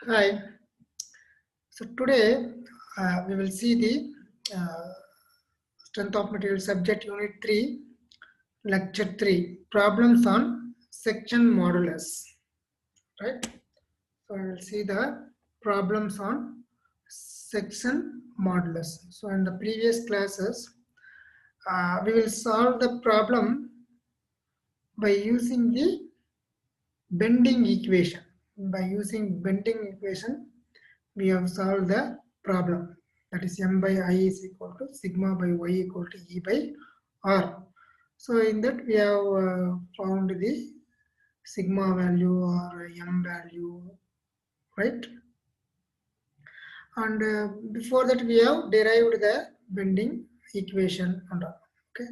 Hi. So today we will see the uh, strength of material subject unit 3, lecture 3, problems on section modulus. Right. So I will see the problems on section modulus. So in the previous classes, we will solve the problem by using the bending equation. By using bending equation, we have solved the problem. That is m by I is equal to sigma by y equal to E by R. So in that we have found the sigma value or m value, right? And before that we have derived the bending equation and all. Okay.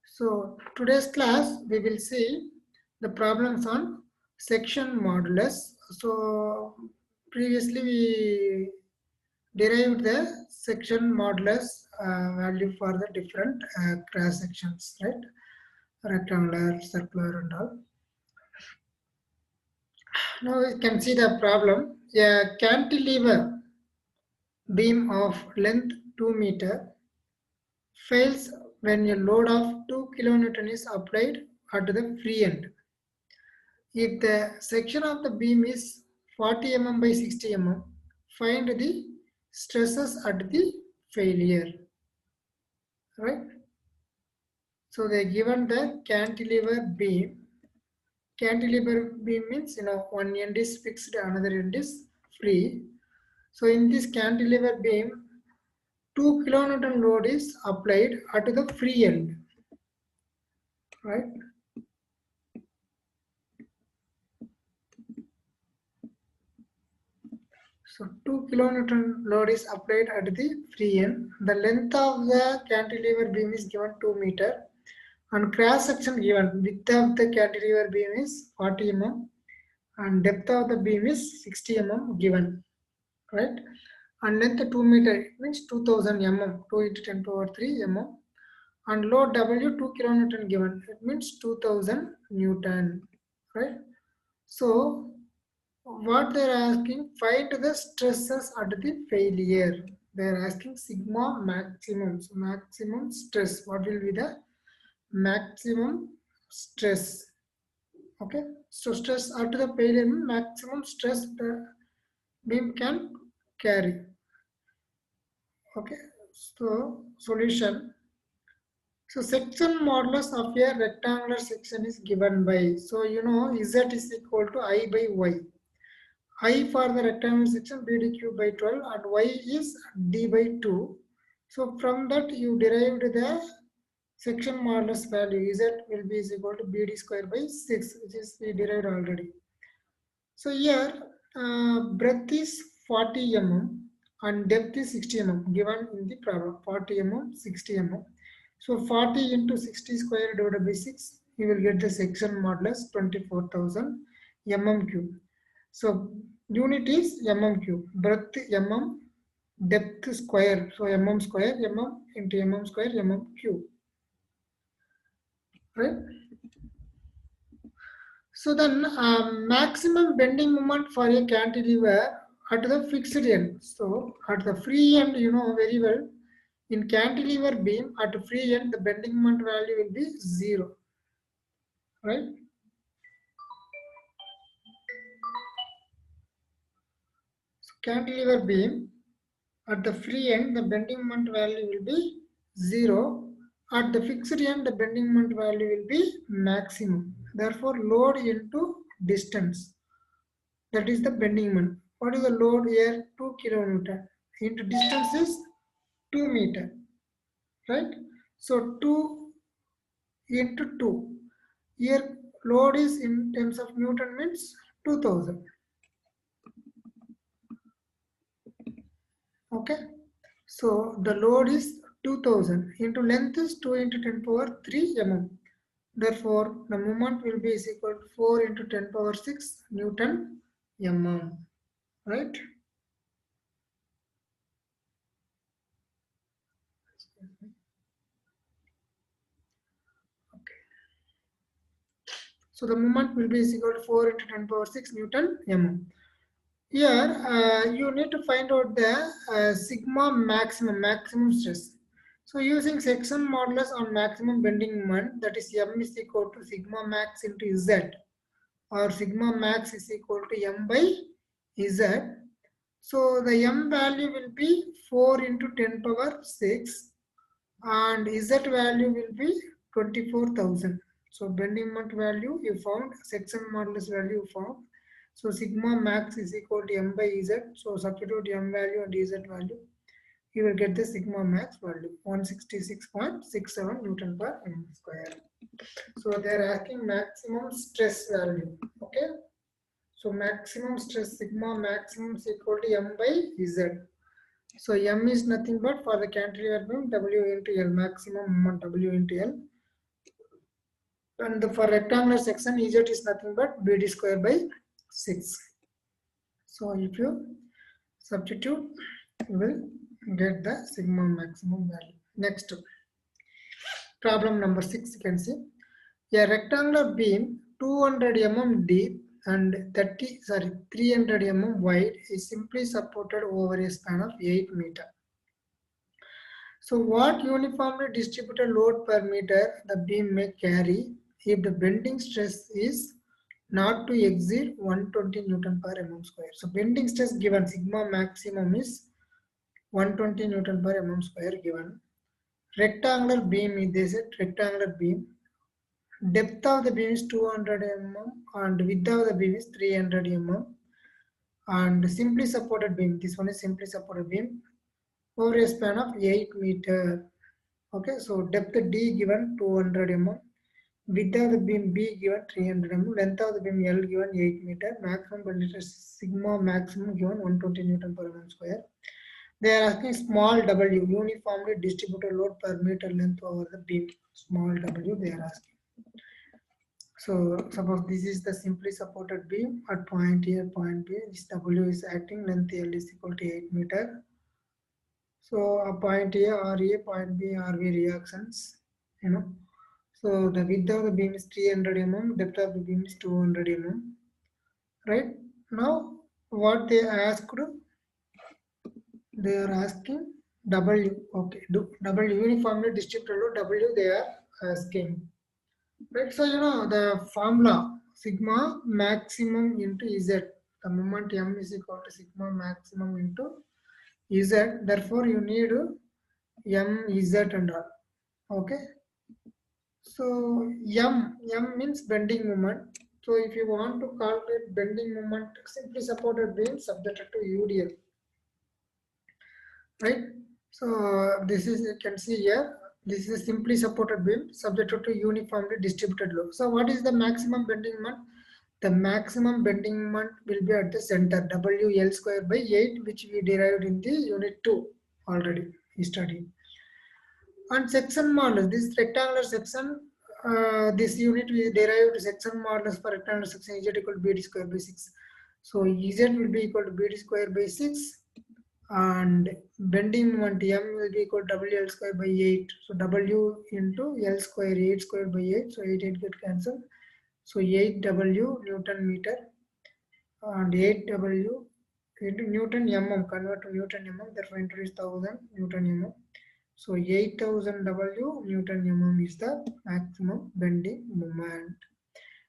So today's class we will see the problems on section modulus. So previously we derived the section modulus value for the different cross sections, right? Rectangular, circular, and all. Now we can see the problem. A cantilever beam of length 2 meter fails when a load of 2 kilonewton is applied at the free end. If the section of the beam is 40 mm by 60 mm, find the stresses at the failure, right? So they given the cantilever beam. Cantilever beam means one end is fixed, another end is free. So in this cantilever beam, 2 kilonewton load is applied at the free end, right? So 2 kilonewton load is applied at the free end. The length of the cantilever beam is given 2 meter, and cross section given. Width of the cantilever beam is 40 mm, and depth of the beam is 60 mm given, right? And length 2 meter, it means 2000 mm, 2 into 10 power 3 mm. And load W 2 kilonewton given, it means 2000 Newton, right? So what they are asking, find the stresses at the failure. They are asking sigma maximum. So maximum stress. What will be the maximum stress? Okay. So stress at the failure, maximum stress the beam can carry. Okay. So solution. So section modulus of a rectangular section is given by. So Z is equal to I by Y. I for the rectangular section BD cube by 12 and Y is D by 2. So from that you derived the section modulus value. Z will be is equal to BD square by 6, which is we derived already. So here breadth is 40 mm and depth is 60 mm given in the problem. 40 mm, 60 mm. So 40 into 60 square divided by 6, you will get the section modulus 24,000 mm cube. So unit is mm cube, breadth mm, depth square, so mm square, mm into mm square, mm cube, right? So then maximum bending moment for a cantilever at the fixed end. So at the free end, you know very well, in cantilever beam at free end, the bending moment value will be 0, right? So cantilever beam at the free end, the bending moment value will be 0. At the fixed end, the bending moment value will be maximum. Therefore, load into distance. That is the bending moment. What is the load here? 2 kilonewton. Into distance is 2 meter. Right? So 2 into 2. Here load is in terms of Newton means 2000. Okay. So the load is 2000 into length is 2 into 10 power 3 mm. Therefore, the moment will be is equal to 4 into 10 power 6 Newton mm. Right? Okay. So the moment will be is equal to 4 into 10 power 6 Newton mm. Here, you need to find out the sigma maximum stress. So using section modulus on maximum bending moment, that is M is equal to sigma max into Z, or sigma max is equal to M by Z. So the M value will be 4 into 10 power 6 and Z value will be 24,000. So bending moment value you found, section modulus value you found. So sigma max is equal to M by Z. So substitute M value and Z value. You will get the sigma max value 166.67 Newton per mm square. So they are asking maximum stress value. Okay. So maximum stress sigma maximum is equal to M by Z. So M is nothing but for the cantilever beam W into L, maximum moment W into L. And for rectangular section Z is nothing but BD square by 6. So if you substitute, you will get the sigma maximum value. Next, problem number 6, you can see a rectangular beam 200 mm deep and 300 mm wide is simply supported over a span of 8 meter. So what uniformly distributed load per meter the beam may carry if the bending stress is not to exceed 120 Newton per mm square. So bending stress given, sigma maximum is 120 Newton per mm square given. Rectangular beam is, they said rectangular beam. Depth of the beam is 200 mm and width of the beam is 300 mm. And simply supported beam, this one is simply supported beam over a span of 8 meter. Okay, so depth D given 200 mm, width of the beam B given 300 mm, length of the beam L given 8 meter, maximum bending stress sigma maximum given 120 Newton per mm square. They are asking small w, uniformly distributed load per meter length over the beam. Small w they are asking. So suppose this is the simply supported beam at point A, point B. This W is acting, length L is equal to 8 meter. So a point A, RA, point B, RV reactions, you know. So the width of the beam is 300 mm, depth of the beam is 200 mm. Right? Now what they asked, they are asking W. Okay, W uniformly distributed load W they are asking. Right, so you know the formula sigma maximum into Z. The moment M is equal to sigma maximum into Z. Therefore, you need M, Z and all. Okay. So M means bending moment. So if you want to calculate bending moment, simply supported beam subjected to UDL. Right. So this is, you can see here. This is a simply supported beam subjected to uniformly distributed load. So what is the maximum bending moment? The maximum bending moment will be at the center, WL square by 8, which we derived in the unit 2 already we studied. And section modulus, this rectangular section, this unit we derived section modulus for rectangular section Z equal to BD square by 6. So Z will be equal to BD square by 6. And bending moment M will be equal to WL square by 8. So W into L square, 8 square by 8. So 8 get cancelled. So 8W Newton meter and 8W into Newton mm, convert to Newton mm, therefore introduce 1000 Newton mm. So 8000 W Newton mm is the maximum bending moment.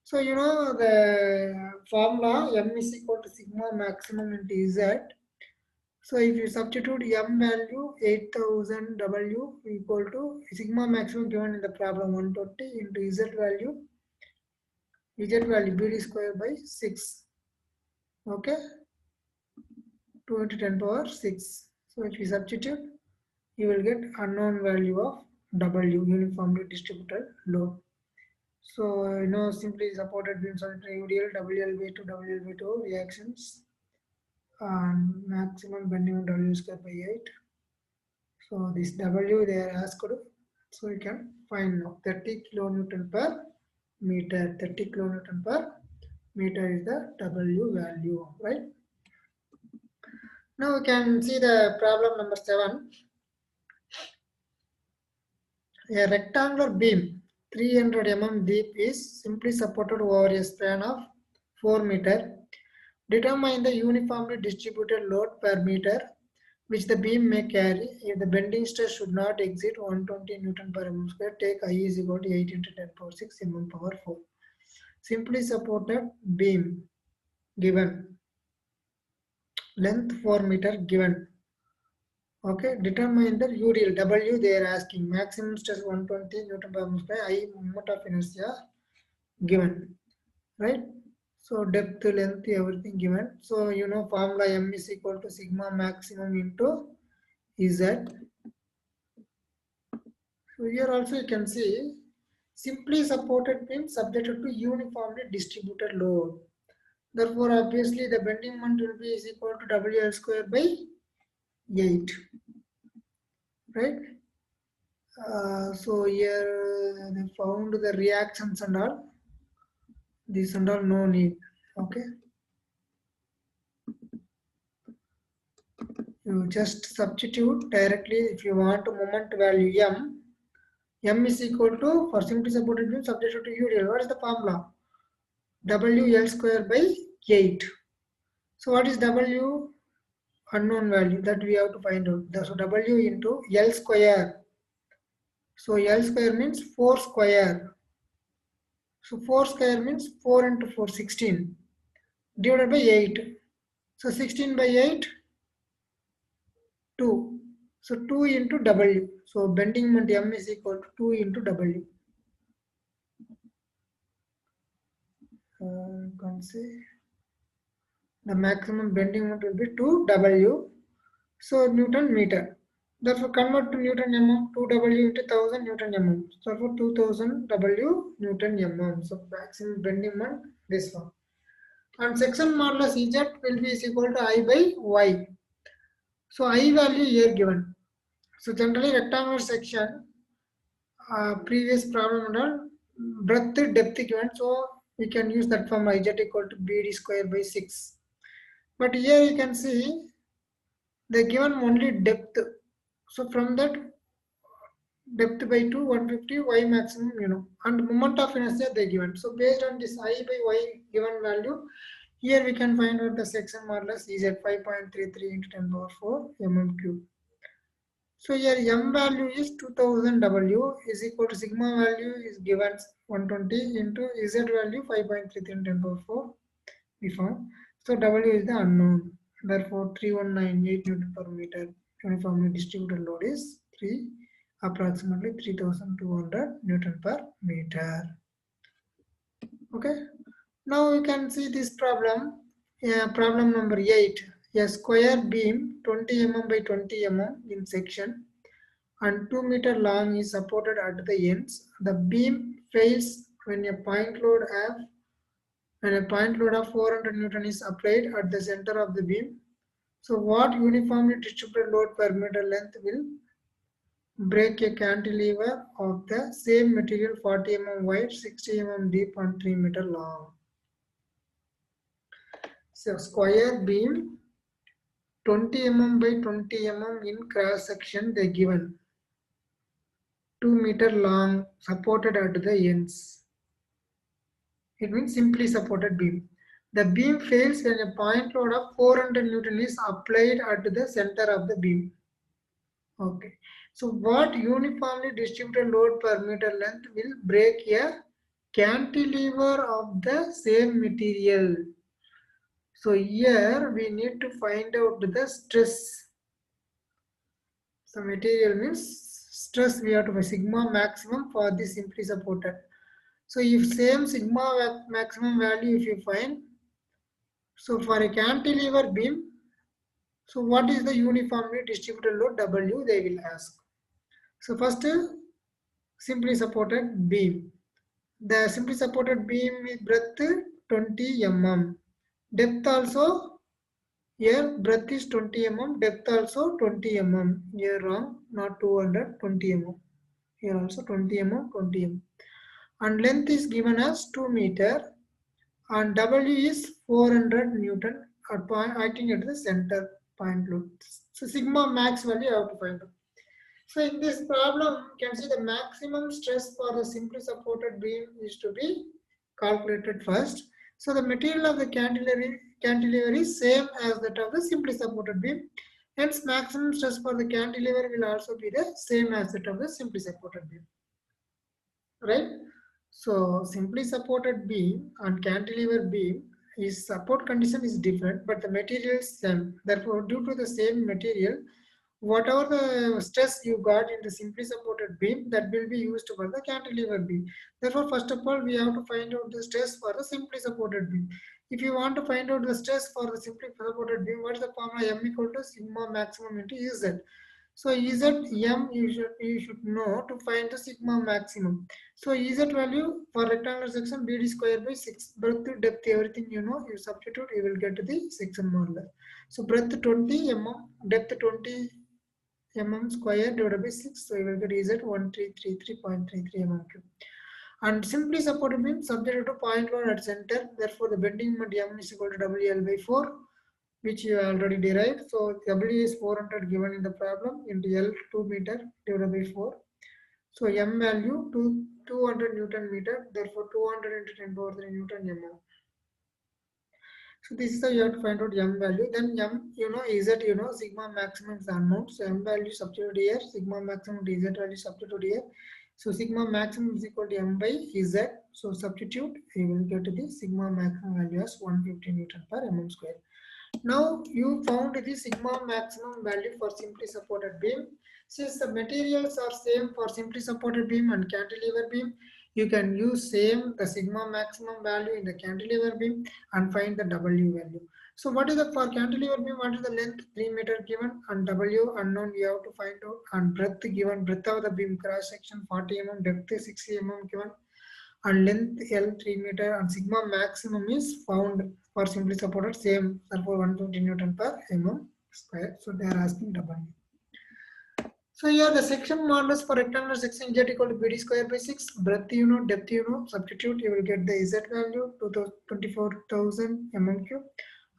So you know the formula M is equal to sigma maximum into Z. So if you substitute M value 8000 W equal to sigma maximum given in the problem 120 into Z value BD square by 6. Okay, 2 into 10 power 6. So if you substitute, you will get unknown value of W, uniformly distributed load. So you know simply supported beams on UDL WL/2 WL/2 reactions and maximum bending on W square by 8. So this W they are asked, so you can find now 30 kilonewton per meter. 30 kilonewton per meter is the W value, right? Now we can see the problem number 7. A rectangular beam 300 mm deep is simply supported over a span of 4 meter Determine the uniformly distributed load per meter which the beam may carry if the bending stress should not exceed 120 Newton per mm square. Take I is equal to 8 into 10 power 6 mm power 4. Simply supported beam given, length 4 meter given. Okay, determine the UDL. W they are asking, maximum stress 120 Newton per mm square, I moment of inertia given, right? So depth, length, everything given. So you know formula M is equal to sigma maximum into Z. So here also you can see simply supported beam subjected to uniformly distributed load. Therefore, obviously the bending moment will be is equal to WL square by 8, right? So here they found the reactions and all. This and all no need. Okay. You just substitute directly if you want moment value M. M is equal to, for simply supported beam subjected to UDL. What is the formula? WL square by 8. So what is W? Unknown value that we have to find out. So W into L square. So L square means 4 square. So 4 square means 4 into 4, 16. Divided by 8. So 16 by 8, 2. So 2 into W. So bending moment M is equal to 2 into W. You can see the maximum bending moment will be 2 W. So Newton meter. Therefore, convert to Newton mm, 2W into 1000 Newton mm. So, therefore, 2000 W Newton mm. So, maximum bending moment, this one. And section modulus Z will be is equal to I by Y. So, I value here given. So, generally, rectangular section, previous problem under breadth depth given. So, we can use that from I Z equal to BD square by 6. But here you can see they given only depth. So, from that, depth by 2 150 y maximum and moment of inertia they given. So based on this I by y given value, here we can find out the section modulus is at 5.33 into 10 power 4 mm cube. So here m value is 2000 w is equal to sigma value is given 120 into z value 5.33 into 10 power 4 we found. So w is the unknown, therefore 3198 Newton per meter uniformly distributed load is approximately 3200 Newton per meter. Okay, now you can see this problem. Problem number 8. A square beam 20 mm by 20 mm in section and 2 meter long is supported at the ends. The beam fails when a point load of 400 Newton is applied at the center of the beam. So what uniformly distributed load per meter length will break a cantilever of the same material 40 mm wide, 60 mm deep and 3 meter long? So square beam 20 mm by 20 mm in cross section they given, 2 meter long, supported at the ends. It means simply supported beam. The beam fails when a point load of 400 Newton is applied at the center of the beam. Okay. So what uniformly distributed load per meter length will break a cantilever of the same material? So here we need to find out the stress. So material means stress we have to find sigma maximum for the simply supported. So if same sigma maximum value if you find, so for a cantilever beam, so what is the uniformly distributed load W they will ask. So first simply supported beam. The simply supported beam is breadth 20 mm. Depth also, here breadth is 20 mm, depth also 20 mm. Here wrong, not 200, 20 mm. Here also 20 mm, 20 mm. And length is given as 2 meter and W is 400 Newton acting at the center point load. So sigma max value I have to find out. So in this problem, you can see the maximum stress for the simply supported beam is to be calculated first. So the material of the cantilever is same as that of the simply supported beam. Hence, maximum stress for the cantilever will also be the same as that of the simply supported beam. Right? So simply supported beam and cantilever beam is support condition is different, but the material is same. Therefore, due to the same material, whatever the stress you got in the simply supported beam, that will be used for the cantilever beam. Therefore, first of all, we have to find out the stress for the simply supported beam. If you want to find out the stress for the simply supported beam, what is the formula? M equal to sigma maximum into Z. So ZM you should know to find the sigma maximum. So Z value for rectangular section BD square by 6. Breadth, depth, everything you know, you substitute, you will get the section more or less. So breadth 20 mm, depth 20 mm square divided by 6. So you will get Z 1333.33 mm cube. And simply supported beam subjected to point load at center. Therefore, the bending moment M is equal to WL by 4, which you already derived. So W is 400 given in the problem into L 2 meter divided by 4. So M value to 200 Newton meter. Therefore, 200 into 10 power 3 Newton mm. So this is how you have to find out M value. Then M, Z, sigma maximum is unknown. So M value substitute here, sigma maximum to Z value substitute here. So sigma maximum is equal to M by Z. So substitute, you will get the sigma maximum value as 150 Newton per mm square. Now you found the sigma maximum value for simply supported beam. Since the materials are same for simply supported beam and cantilever beam, you can use same the sigma maximum value in the cantilever beam and find the W value. So what is the for cantilever beam? What is the length 3 meter given and W unknown? We have to find out, and breadth given, breadth of the beam cross section 40 mm, depth 60 mm given, and length L 3 meter, and sigma maximum is found for simply supported same, therefore 150 Newton per mm square. So they are asking W. So here the section modulus for rectangular section Z equal to BD square by 6. Breadth depth substitute, you will get the Z value 24,000 mm cube.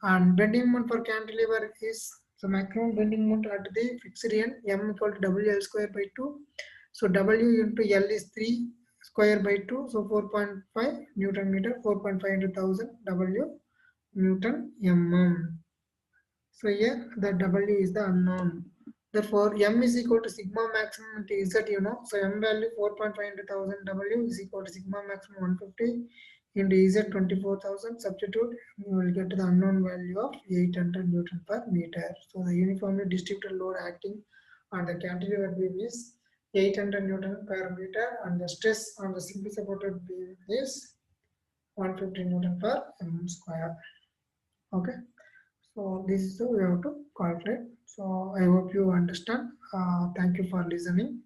And bending moment for cantilever is the maximum bending moment at the fixed end M equal to WL square by 2. So W into L is 3 square by 2. So 4.5 Newton meter, 4.5 into 1000 W Newton mm. So here the W is the unknown. Therefore, M is equal to sigma maximum into Z, So M value 4.5 into 1000 W is equal to sigma maximum 150 into Z 24,000. Substitute, you will get the unknown value of 800 Newton per meter. So the uniformly distributed load acting on the cantilever beam is 800 Newton per meter, and the stress on the simply supported beam is 150 Newton per mm square. Okay. So this is the way how to calculate. So I hope you understand. Thank you for listening.